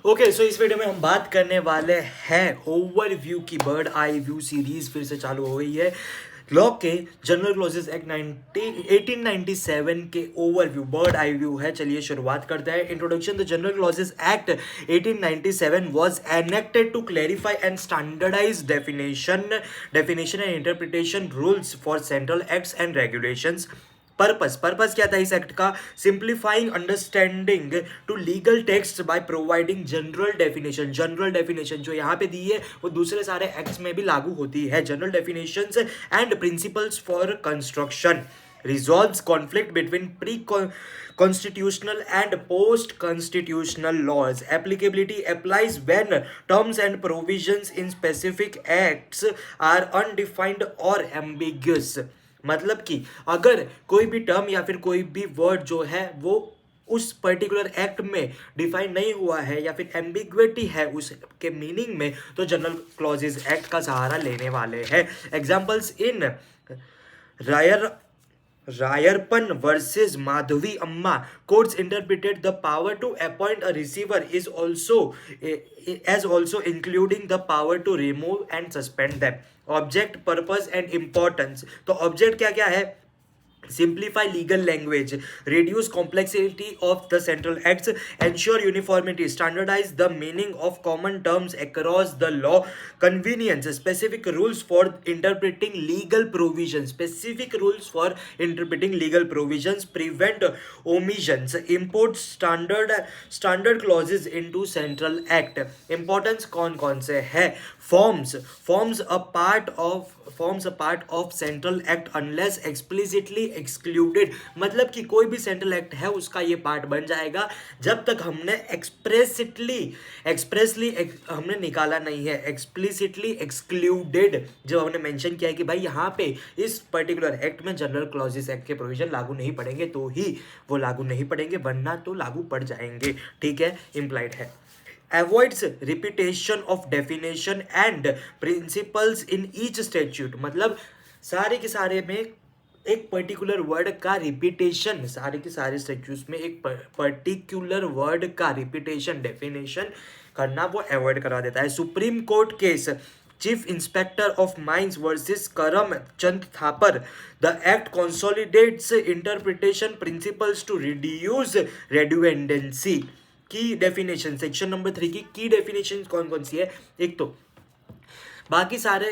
Okay so इस video में हम बात करने वाले हैं ओवरव्यू की। बर्ड आई व्यू सीरीज फिर से चालू हो गई है। लॉ के जनरल क्लॉजेस एक्ट 1897 के ओवरव्यू बर्ड आई व्यू है। चलिए शुरुआत करते हैं। Introduction. The general clauses act 1897 was enacted to clarify and standardize definition and interpretation rules for central acts and regulations। Purpose क्या था इस एक्ट का? Simplifying understanding to legal text by providing general definition जो यहाँ पे दी है वो दूसरे सारे एक्ट्स में भी लागू होती है। General definitions and principles for construction, resolves conflict between pre-constitutional and post-constitutional laws. Applicability applies when terms and provisions in specific acts are undefined or ambiguous। मतलब कि अगर कोई भी टर्म या फिर कोई भी वर्ड जो है वो उस पर्टिकुलर एक्ट में डिफाइन नहीं हुआ है या फिर एम्बिग्विटी है उसके मीनिंग में, तो जनरल क्लॉजेज एक्ट का सहारा लेने वाले हैं। एग्जाम्पल्स इन रायरपन वर्सेस माधवी अम्मा, courts interpreted the power to appoint a receiver is also including the power to remove and suspend them। Object, purpose and importance. तो ऑब्जेक्ट क्या क्या है? Simplify legal language, reduce complexity of the central acts, ensure uniformity, standardize the meaning of common terms across the law, convenience, specific rules for interpreting legal provisions, prevent omissions, import standard clauses into central act। Importance कौन कौन से है? Forms a part of central act unless explicitly excluded। मतलब कि कोई भी central act है उसका ये पार्ट बन जाएगा जब तक हमने एक्सप्रेसली हमने निकाला नहीं है। एक्सप्लिसिटली एक्सक्लूडेड जब हमने मेंशन किया है कि भाई यहाँ पे इस पर्टिकुलर एक्ट में जनरल क्लॉजेस एक्ट के प्रोविजन लागू नहीं पड़ेंगे तो ही वो लागू नहीं पड़ेंगे, वरना तो लागू पड़ जाएंगे। ठीक है, इम्प्लाइड है। Avoids repetition of definition and principles in each statute। मतलब सारे के सारे में एक पर्टिकुलर वर्ड का रिपीटेशन, सारे के सारे स्टैट्यूट्स में एक पर्टिकुलर वर्ड का रिपीटेशन डेफिनेशन करना वो अवॉइड करा देता है। Supreme court case chief inspector of mines versus Karam Chand Thapar, the act consolidates interpretation principles to reduce redundancy. की डेफिनेशन, सेक्शन नंबर 3 की की डेफिनेशन कौन कौन सी है? एक तो बाकी सारे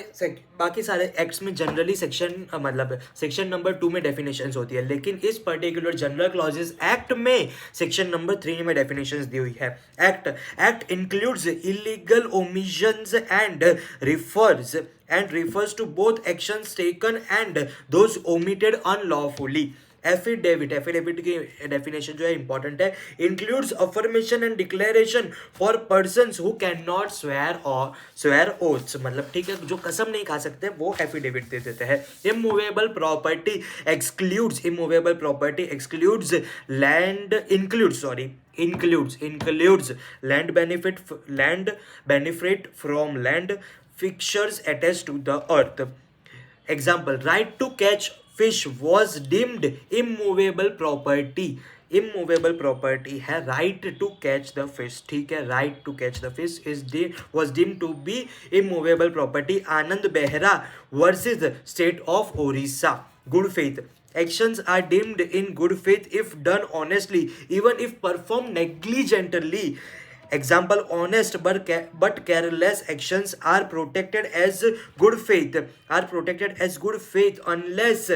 एक्ट्स में जनरली सेक्शन नंबर 2 में डेफिनेशंस होती है, लेकिन इस पर्टिकुलर जनरल क्लॉजेस एक्ट में सेक्शन नंबर 3 में डेफिनेशंस दी हुई है। Act includes illegal omissions and refers to both actions taken and those omitted unlawfully। Affidavit की डेफिनेशन जो है इंपॉर्टेंट है। Includes affirmation and declaration for persons who can not swear oaths. मतलब ठीक है, जो कसम नहीं खा सकते वो एफिडेविट दे देते हैं। Immovable property excludes land benefit from land fixtures attached to the earth. Example, right to catch fish was deemed immovable property है right to catch the fish. ठीक है, right to catch the fish was deemed to be immovable property। Anand Behera versus state of Odisha, good faith actions are deemed in good faith if done honestly even if performed negligently। Example, honest but careless actions are protected as good faith unless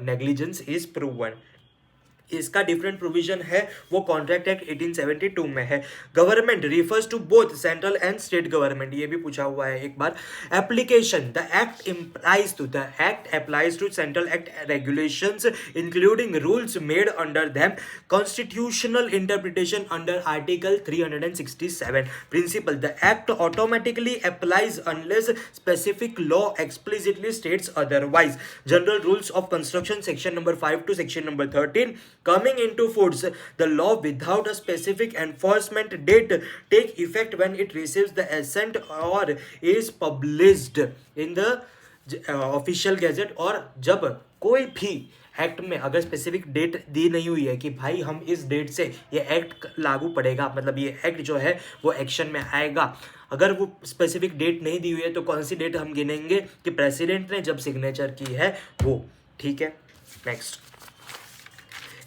negligence is proven। इसका different provision है वो contract act 1872 में है। Government refers to both central and state government, ये भी पूछा हुआ है एक बार। Application, the act applies to central act regulations including rules made under them. Constitutional interpretation under article 367। Principle, the act automatically applies unless specific law explicitly states otherwise. General rules of construction section number 5 to section number 13 coming into force, the law without a specific enforcement date take effect when it receives the assent or is published in the official gazette. और जब कोई भी act में अगर specific date दी नहीं हुई है कि भाई हम इस डेट से ये एक्ट लागू पड़ेगा, मतलब ये एक्ट जो है वो एक्शन में आएगा, अगर वो स्पेसिफिक डेट नहीं दी हुई है तो कौन सी डेट हम गिनेंगे कि प्रेसिडेंट ने जब सिग्नेचर की है वो, ठीक है। Next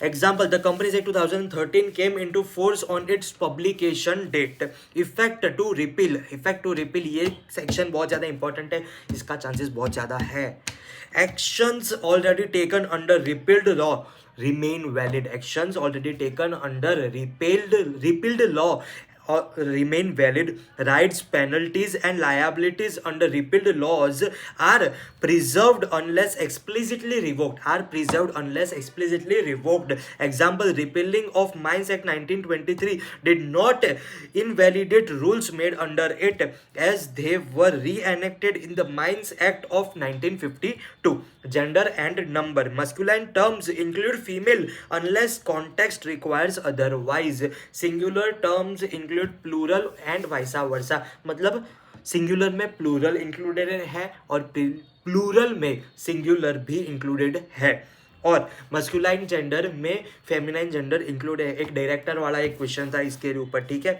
example, the companies act 2013 came into force on its publication date. Effect to repeal, effect to repeal ये सेक्शन बहुत ज़्यादा इंपॉर्टेंट है, इसका चांसेस बहुत ज़्यादा है। Actions already taken under repealed law remain valid, actions already taken under repealed law or remain valid, rights, penalties and liabilities under repealed laws are preserved unless explicitly revoked, are preserved unless explicitly revoked. Example, repealing of Mines Act 1923 did not invalidate rules made under it as they were reenacted in the Mines Act of 1952. Gender and number, masculine terms include female unless context requires otherwise, singular terms include plural and vice versa, मतलब singular में plural included है और plural में singular भी included है, और masculine gender में feminine gender include है। एक डायरेक्टर वाला एक क्वेश्चन था इसके ऊपर, ठीक है,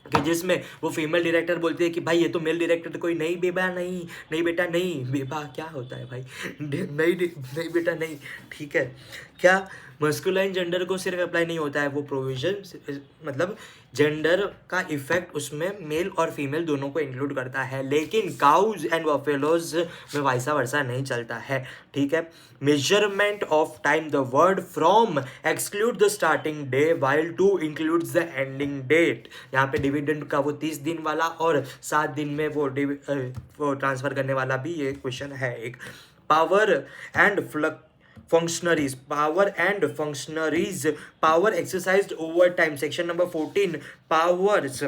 कि जिसमें वो फीमेल डायरेक्टर बोलती है कि भाई ये तो मेल डायरेक्टर कोई नहीं बेबा, नहीं नहीं बेटा नहीं, बेबा क्या होता है भाई, नहीं नहीं बेटा नहीं, ठीक है। क्या मस्कुलाइन जेंडर को सिर्फ अप्लाई नहीं होता है वो प्रोविजन, मतलब जेंडर का इफेक्ट उसमें मेल और फीमेल दोनों को इंक्लूड करता है, लेकिन काउज एंड बफेलोज में वाइसा वर्सा नहीं चलता है, ठीक है। Measurement of time, the word from exclude the starting day while to includes the ending date. यहाँ पे डिविडेंड का वो 30 दिन वाला और 7 दिन में वो ट्रांसफर करने वाला भी ये क्वेश्चन है एक। Power and functionaries, power and functionaries, power exercised over time, section number 14, powers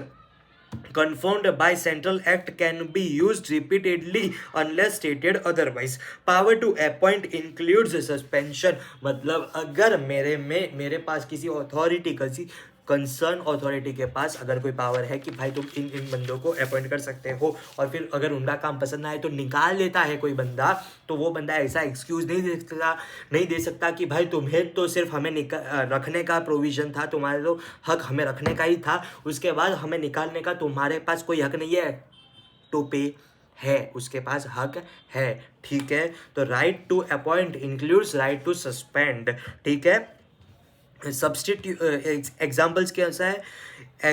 conferred by central act can be used repeatedly unless stated otherwise. Power to appoint includes suspension, मतलब अगर मेरे पास किसी अथॉरिटी किसी concern authority के पास अगर कोई power है कि भाई तुम इन बंदों को अपॉइंट कर सकते हो, और फिर अगर उनका काम पसंद आए तो निकाल देता है कोई बंदा, तो वो बंदा ऐसा एक्सक्यूज नहीं दे सकता कि भाई तुम्हें तो सिर्फ हमें रखने का प्रोविजन था, तुम्हारे तो हक हमें रखने का ही था, उसके बाद हमें निकालने का तुम्हारे पास कोई हक नहीं है, टू पे है, उसके पास हक है, ठीक है। तो right to appoint includes right to suspend, ठीक है। एग्जाम्पल्स कैसा है,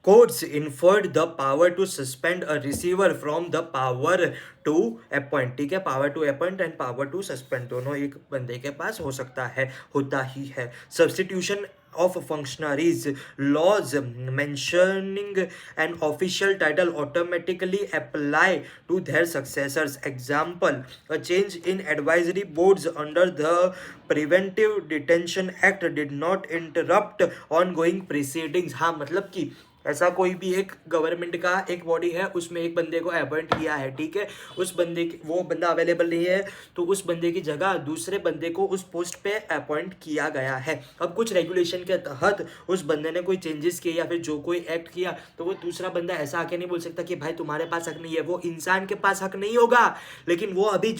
courts inferred the power to suspend a receiver from the power to appoint, ठीक है। Power to appoint and power to suspend दोनों एक बंदे के पास हो सकता है, होता ही है। Substitution of functionaries, laws mentioning an official title automatically apply to their successors. Example, a change in advisory boards under the Preventive Detention Act did not interrupt ongoing proceedings. हाँ, मतलब कि ऐसा कोई भी एक गवर्नमेंट का एक बॉडी है, उसमें एक बंदे को अपॉइंट किया है, ठीक है, उस बंदे वो बंदा अवेलेबल नहीं है तो उस बंदे की जगह दूसरे बंदे को उस पोस्ट पे अपॉइंट किया गया है। अब कुछ रेगुलेशन के तहत उस बंदे ने कोई चेंजेस किए या फिर जो कोई एक्ट किया, तो वो दूसरा बंदा ऐसा आके नहीं बोल सकता कि भाई तुम्हारे पास हक नहीं है, वो इंसान के पास हक नहीं होगा, लेकिन वो अभी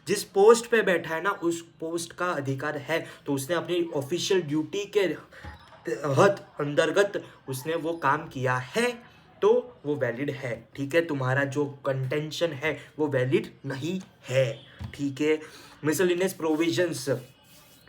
जिस पोस्ट पे बैठा है ना उस पोस्ट का अधिकार है, तो उसने अपनी ऑफिशियल ड्यूटी के हद अंतर्गत उसने वो काम किया है तो वो वैलिड है, ठीक है। तुम्हारा जो कंटेंशन है वो वैलिड नहीं है, ठीक है। Miscellaneous provisions,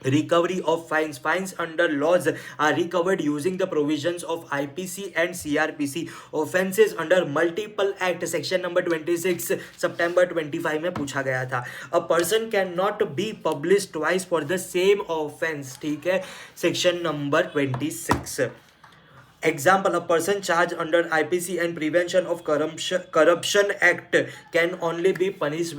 recovery of fines under laws are recovered using the provisions of IPC and CRPC. Offenses under multiple act, section number 26 September 25 में पूछा गया था। A person cannot be punished twice for the same offense, ठीक है, section number 26। Example, a person charged under IPC and Prevention of Corruption Act can only be punished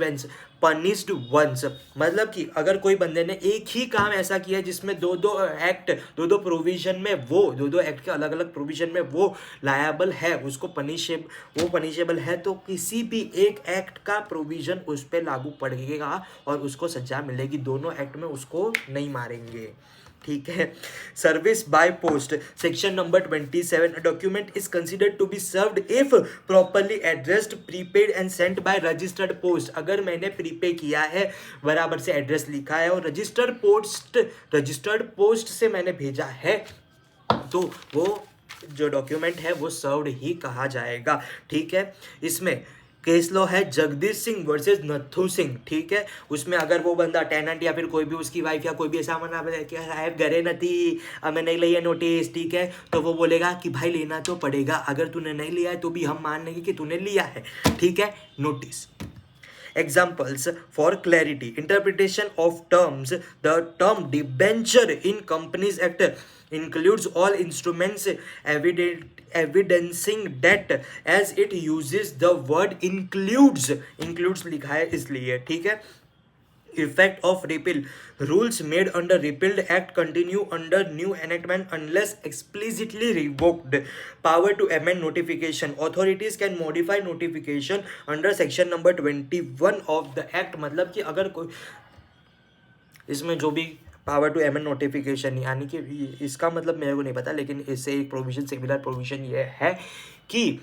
once, मतलब कि अगर कोई बंदे ने एक ही काम ऐसा किया जिसमें दो प्रोविजन में वो दो एक्ट के अलग अलग प्रोविजन में वो लायबल है, उसको पनिशेबल है, तो किसी भी एक एक्ट का प्रोविजन उस पर लागू पड़ेगा और उसको सजा मिलेगी, दोनों एक्ट में उसको नहीं मारेंगे, ठीक है। Service by post section number 27, document is considered to be served if properly addressed, prepaid and sent by registered post. अगर मैंने प्रीपे किया है, बराबर से एड्रेस लिखा है और रजिस्टर्ड पोस्ट से मैंने भेजा है, तो वो जो डॉक्यूमेंट है वो सर्व्ड ही कहा जाएगा। ठीक है। इसमें केस लॉ है जगदीश सिंह वर्सेस नथु सिंह। ठीक है। उसमें अगर वो बंदा टेनेंट या फिर कोई भी उसकी वाइफ या कोई भी ऐसा मना कि साहब घरे नथी, हमें नहीं लिया नोटिस, ठीक है, तो वो बोलेगा कि भाई लेना तो पड़ेगा, अगर तूने नहीं लिया है तो भी हम मान लेंगे कि तूने लिया है। ठीक है। Notice. Examples for clarity: interpretation of terms. The term debenture in Companies Act includes all instruments evidencing debt, as it uses the word includes लिखा है इसलिए। ठीक है। Effect of repeal: rules made under repealed act continue under new enactment unless explicitly revoked. Power to amend notification: authorities can modify notification under section number 21 of the act। मतलब कि अगर कोई इसमें जो भी पावर टू एमेंड नोटिफिकेशन, यानी कि इसका मतलब मेरे को नहीं पता, लेकिन इससे एक प्रोविजन, सिमिलर प्रोविजन ये है कि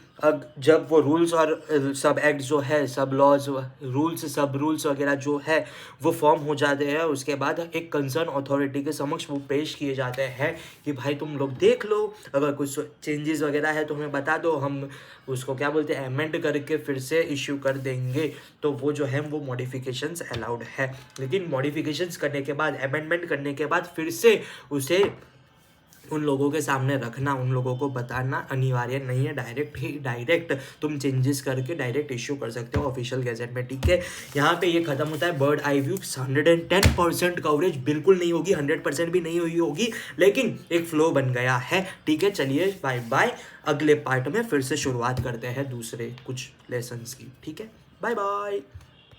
जब वो रूल्स और सब एक्ट जो है, सब लॉज, रूल्स, सब रूल्स वगैरह जो है वो फॉर्म हो जाते हैं, उसके बाद एक कंसर्न अथॉरिटी के समक्ष वो पेश किए जाते हैं कि भाई तुम लोग देख लो, अगर कुछ चेंजेस वगैरह है तो हमें बता दो, हम उसको क्या बोलते हैं अमेंड करके फिर से इश्यू कर देंगे। तो वो जो है वो मॉडिफिकेशंस अलाउड है, लेकिन मॉडिफिकेशंस करने के बाद, अमेंडमेंट करने के बाद फिर से उसे उन लोगों के सामने रखना, उन लोगों को बताना अनिवार्य नहीं है। डायरेक्ट तुम चेंजेस करके डायरेक्ट इश्यू कर सकते हो ऑफिशियल गैजेट में। ठीक है। यहाँ पे ये खत्म होता है बर्ड आई व्यू। 110% कवरेज बिल्कुल नहीं होगी, 100% भी नहीं हुई होगी, लेकिन एक फ्लो बन गया है। ठीक है। चलिए बाय बाय, अगले पार्ट में फिर से शुरुआत करते हैं दूसरे कुछ लेसन्स की। ठीक है। Bye bye.